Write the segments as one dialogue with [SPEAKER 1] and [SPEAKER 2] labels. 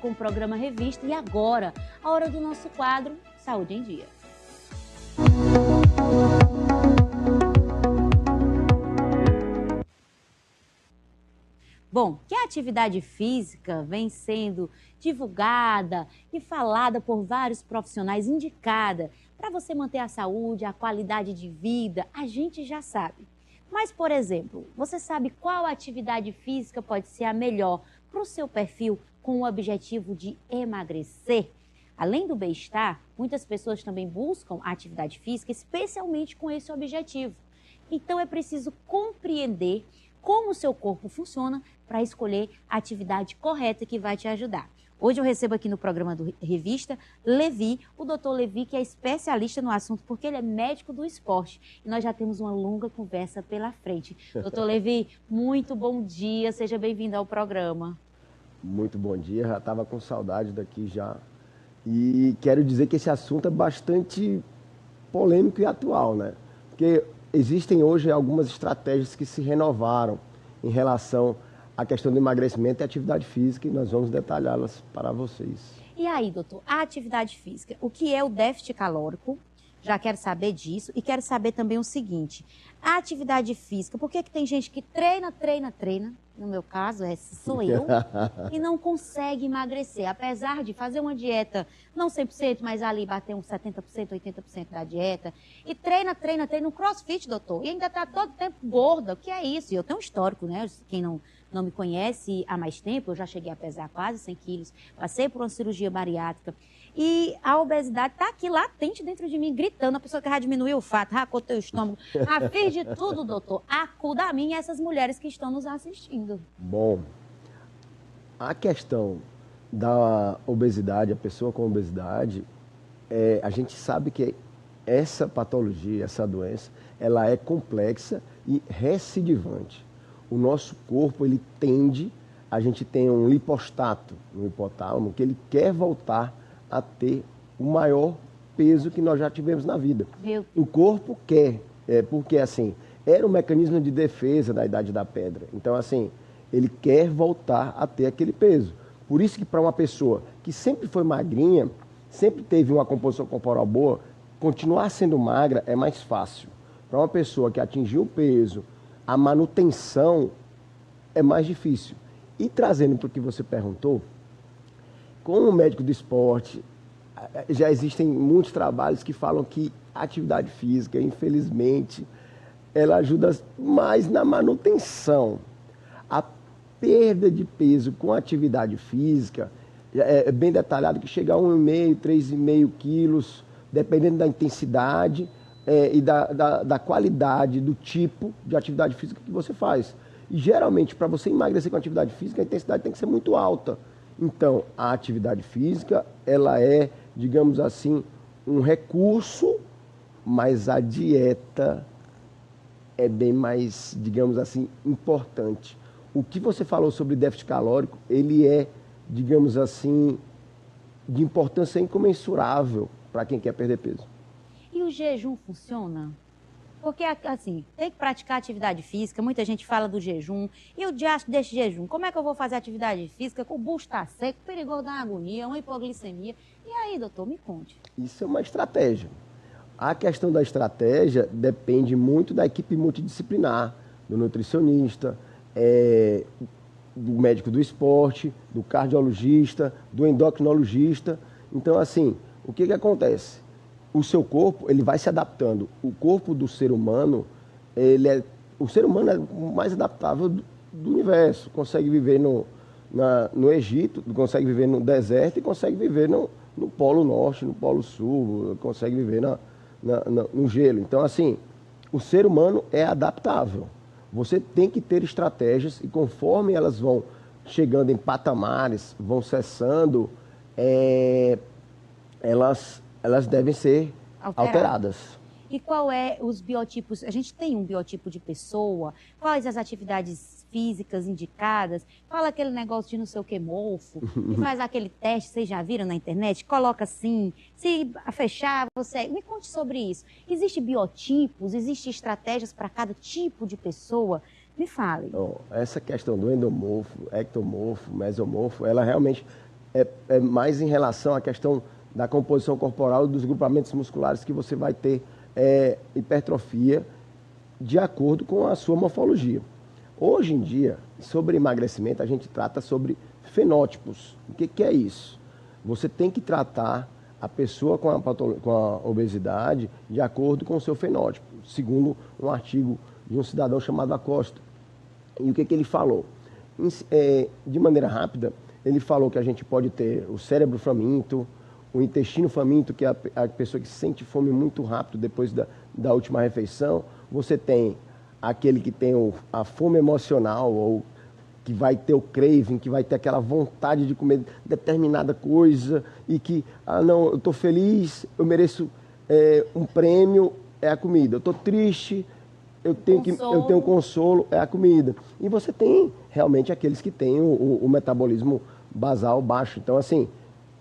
[SPEAKER 1] com o programa Revista e agora, a hora do nosso quadro Saúde em Dia. Bom, que a atividade física vem sendo divulgada e falada por vários profissionais, indicada para você manter a saúde, a qualidade de vida, a gente já sabe. Mas, por exemplo, você sabe qual atividade física pode ser a melhor para o seu perfil com o objetivo de emagrecer? Além do bem-estar, muitas pessoas também buscam a atividade física, especialmente com esse objetivo. Então, é preciso compreender como o seu corpo funciona para escolher a atividade correta que vai te ajudar. Hoje eu recebo aqui no programa do Revista Levi, o Dr. Levi, que é especialista no assunto, porque ele é médico do esporte. E nós já temos uma longa conversa pela frente. Dr. Levi, muito bom dia, seja bem-vindo ao programa.
[SPEAKER 2] Muito bom dia, já estava com saudade daqui já. E quero dizer que esse assunto é bastante polêmico e atual, né? Porque existem hoje algumas estratégias que se renovaram em relação à questão do emagrecimento e atividade física e nós vamos detalhá-las para vocês.
[SPEAKER 1] E aí, doutor, a atividade física, o que é o déficit calórico? Já quero saber disso e quero saber também o seguinte, a atividade física, por que tem gente que treina, no meu caso, essa sou eu, e não consegue emagrecer, apesar de fazer uma dieta, não 100%, mas ali bater uns 70%, 80% da dieta, e treina no crossfit, doutor, e ainda está todo tempo gorda, o que é isso? E eu tenho um histórico, né, quem não me conhece há mais tempo, eu já cheguei a pesar quase 100 quilos, passei por uma cirurgia bariátrica, e a obesidade está aqui latente dentro de mim, gritando, a pessoa que já diminuiu o fato, racou teu estômago, fiz de tudo, doutor, acuda a mim e essas mulheres que estão nos assistindo.
[SPEAKER 2] Bom, a questão da obesidade, a pessoa com obesidade, a gente sabe que essa patologia, essa doença, ela é complexa e recidivante. O nosso corpo, ele tende, a gente tem um lipostato no hipotálamo, que ele quer voltar a ter o maior peso que nós já tivemos na vida. O corpo quer, porque assim, era um mecanismo de defesa da Idade da Pedra. Então assim, ele quer voltar a ter aquele peso. Por isso que para uma pessoa que sempre foi magrinha, sempre teve uma composição corporal boa, continuar sendo magra é mais fácil. Para uma pessoa que atingiu o peso, a manutenção é mais difícil. E trazendo para o que você perguntou, como médico do esporte, já existem muitos trabalhos que falam que a atividade física, infelizmente, ela ajuda mais na manutenção. A perda de peso com atividade física é bem detalhado que chega a 1,5, 3,5 quilos, dependendo da intensidade e da qualidade, do tipo de atividade física que você faz. E geralmente, para você emagrecer com atividade física, a intensidade tem que ser muito alta. Então, a atividade física, ela é, digamos assim, um recurso, mas a dieta é bem mais, digamos assim, importante. O que você falou sobre déficit calórico, ele é, digamos assim, de importância incomensurável para quem quer perder peso.
[SPEAKER 1] E o jejum funciona? Porque, assim, tem que praticar atividade física, muita gente fala do jejum, e o diacho desse jejum, como é que eu vou fazer atividade física com o bucho está seco, perigoso da agonia, uma hipoglicemia? E aí, doutor, me conte.
[SPEAKER 2] Isso é uma estratégia. A questão da estratégia depende muito da equipe multidisciplinar, do nutricionista, do médico do esporte, do cardiologista, do endocrinologista. Então, assim, o que acontece? O seu corpo, ele vai se adaptando. O corpo do ser humano, o ser humano é o mais adaptável do universo. Consegue viver no Egito, consegue viver no deserto e consegue viver no Polo Norte, no Polo Sul, consegue viver no gelo. Então, assim, o ser humano é adaptável. Você tem que ter estratégias e conforme elas vão chegando em patamares, vão cessando, elas devem ser alteradas.
[SPEAKER 1] E qual é os biotipos? A gente tem um biotipo de pessoa? Quais as atividades físicas indicadas? Fala aquele negócio de não sei o que, mofo, e faz aquele teste, vocês já viram na internet? Coloca assim, se fechar, você... Me conte sobre isso. Existem biotipos, existem estratégias para cada tipo de pessoa? Me fale.
[SPEAKER 2] Essa questão do endomorfo, ectomorfo, mesomorfo, ela realmente é mais em relação à questão da composição corporal e dos grupamentos musculares que você vai ter hipertrofia de acordo com a sua morfologia. Hoje em dia, sobre emagrecimento, a gente trata sobre fenótipos. O que é isso? Você tem que tratar a pessoa com a obesidade de acordo com o seu fenótipo, segundo um artigo de um cidadão chamado Acosta. E o que ele falou? De maneira rápida, ele falou que a gente pode ter o cérebro faminto, o intestino faminto, que é a pessoa que sente fome muito rápido depois da última refeição. Você tem aquele que tem a fome emocional, ou que vai ter o craving, que vai ter aquela vontade de comer determinada coisa e que, não, eu estou feliz, eu mereço um prêmio, é a comida. Eu estou triste, eu tenho consolo, é a comida. E você tem realmente aqueles que têm o metabolismo basal baixo. Então, assim,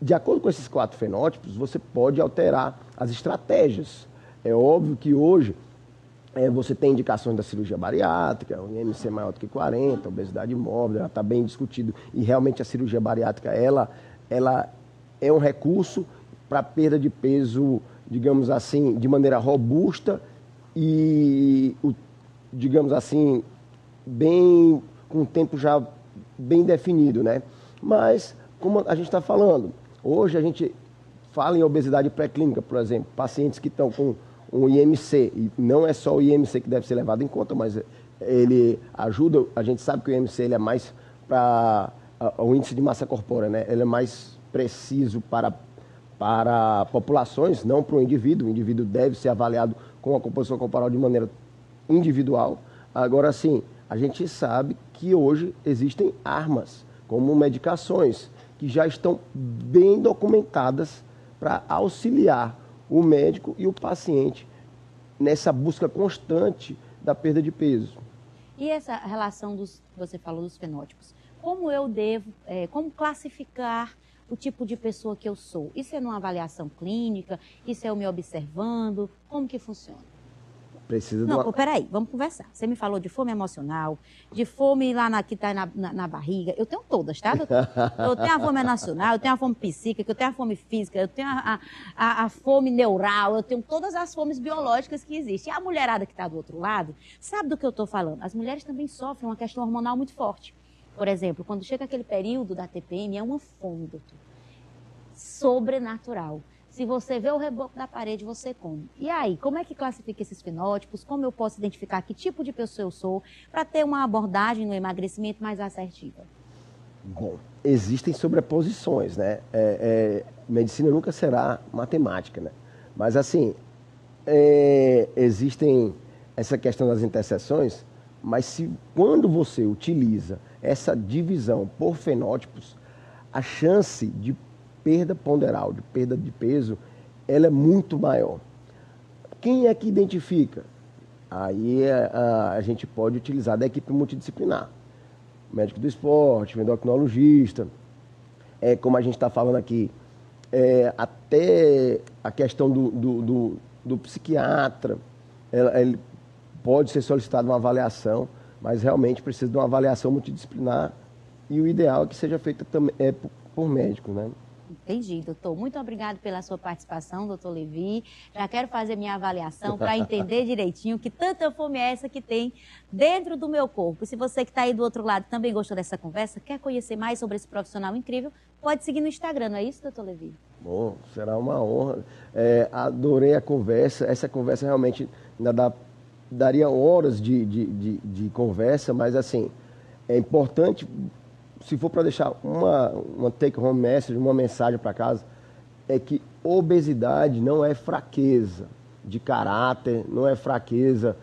[SPEAKER 2] de acordo com esses 4 fenótipos, você pode alterar as estratégias. É óbvio que hoje você tem indicações da cirurgia bariátrica, o IMC maior do que 40, obesidade mórbida, já está bem discutido. E realmente a cirurgia bariátrica, ela é um recurso para perda de peso, digamos assim, de maneira robusta e, digamos assim, bem, com um tempo já bem definido, né? Mas, como a gente está falando, hoje a gente fala em obesidade pré-clínica, por exemplo, pacientes que estão com um IMC, e não é só o IMC que deve ser levado em conta, mas ele ajuda, a gente sabe que o IMC ele é mais para o índice de massa corpórea, né? Ele é mais preciso para populações, não para o indivíduo. O indivíduo deve ser avaliado com a composição corporal de maneira individual. Agora, sim, a gente sabe que hoje existem armas, como medicações, que já estão bem documentadas para auxiliar o médico e o paciente nessa busca constante da perda de peso.
[SPEAKER 1] E essa relação você falou dos fenótipos, como eu devo, como classificar o tipo de pessoa que eu sou? Isso é numa avaliação clínica? Isso é eu me observando? Como que funciona?
[SPEAKER 2] Precisa
[SPEAKER 1] Não, peraí, vamos conversar. Você me falou de fome emocional, de fome lá que está na barriga. Eu tenho todas, tá, doutor? Eu tenho a fome nacional, eu tenho a fome psíquica, eu tenho a fome física, eu tenho a fome neural, eu tenho todas as fomes biológicas que existem. E a mulherada que está do outro lado, sabe do que eu estou falando? As mulheres também sofrem uma questão hormonal muito forte. Por exemplo, quando chega aquele período da TPM, é uma fome, doutor, sobrenatural. Se você vê o reboco da parede, você come. E aí, como é que classifica esses fenótipos? Como eu posso identificar que tipo de pessoa eu sou para ter uma abordagem no emagrecimento mais assertiva?
[SPEAKER 2] Bom, existem sobreposições, né? Medicina nunca será matemática, né? Mas, assim, existem essa questão das interseções, mas quando você utiliza essa divisão por fenótipos, a chance de perda ponderal, de perda de peso, ela é muito maior. Quem é que identifica? Aí a gente pode utilizar da equipe multidisciplinar. Médico do esporte, endocrinologista, como a gente está falando aqui, até a questão do psiquiatra, ele pode ser solicitada uma avaliação, mas realmente precisa de uma avaliação multidisciplinar e o ideal é que seja feita também por médico, né?
[SPEAKER 1] Entendi, doutor. Muito obrigado pela sua participação, doutor Levi. Já quero fazer minha avaliação para entender direitinho que tanta fome é essa que tem dentro do meu corpo. Se você que está aí do outro lado também gostou dessa conversa, quer conhecer mais sobre esse profissional incrível, pode seguir no Instagram, não é isso, doutor Levi?
[SPEAKER 2] Bom, será uma honra. Adorei a conversa. Essa conversa realmente ainda daria horas de conversa, mas assim, é importante... Se for para deixar uma take-home message, uma mensagem para casa, é que obesidade não é fraqueza de caráter, não é fraqueza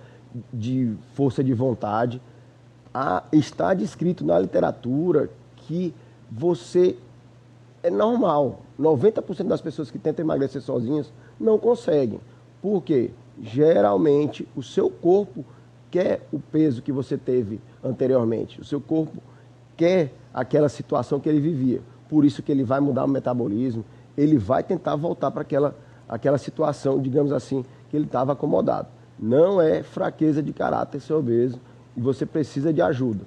[SPEAKER 2] de força de vontade. Está descrito na literatura que você é normal. 90% das pessoas que tentam emagrecer sozinhas não conseguem. Por quê? Geralmente o seu corpo quer o peso que você teve anteriormente. O seu corpo quer aquela situação que ele vivia. Por isso que ele vai mudar o metabolismo, ele vai tentar voltar para aquela situação, digamos assim, que ele estava acomodado. Não é fraqueza de caráter ser obeso e você precisa de ajuda.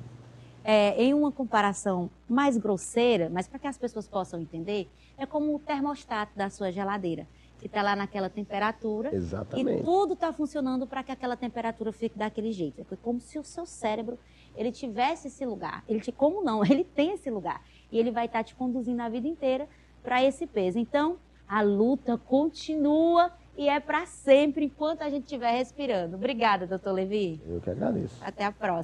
[SPEAKER 1] em uma comparação mais grosseira, mas para que as pessoas possam entender, é como o termostato da sua geladeira, que está lá naquela temperatura.
[SPEAKER 2] Exatamente.
[SPEAKER 1] E tudo está funcionando para que aquela temperatura fique daquele jeito. É como se o seu cérebro, ele tivesse esse lugar. Como não? Ele tem esse lugar. E ele vai estar te conduzindo a vida inteira para esse peso. Então, a luta continua e é para sempre, enquanto a gente estiver respirando. Obrigada, doutor Levi.
[SPEAKER 2] Eu que agradeço.
[SPEAKER 1] Até a próxima.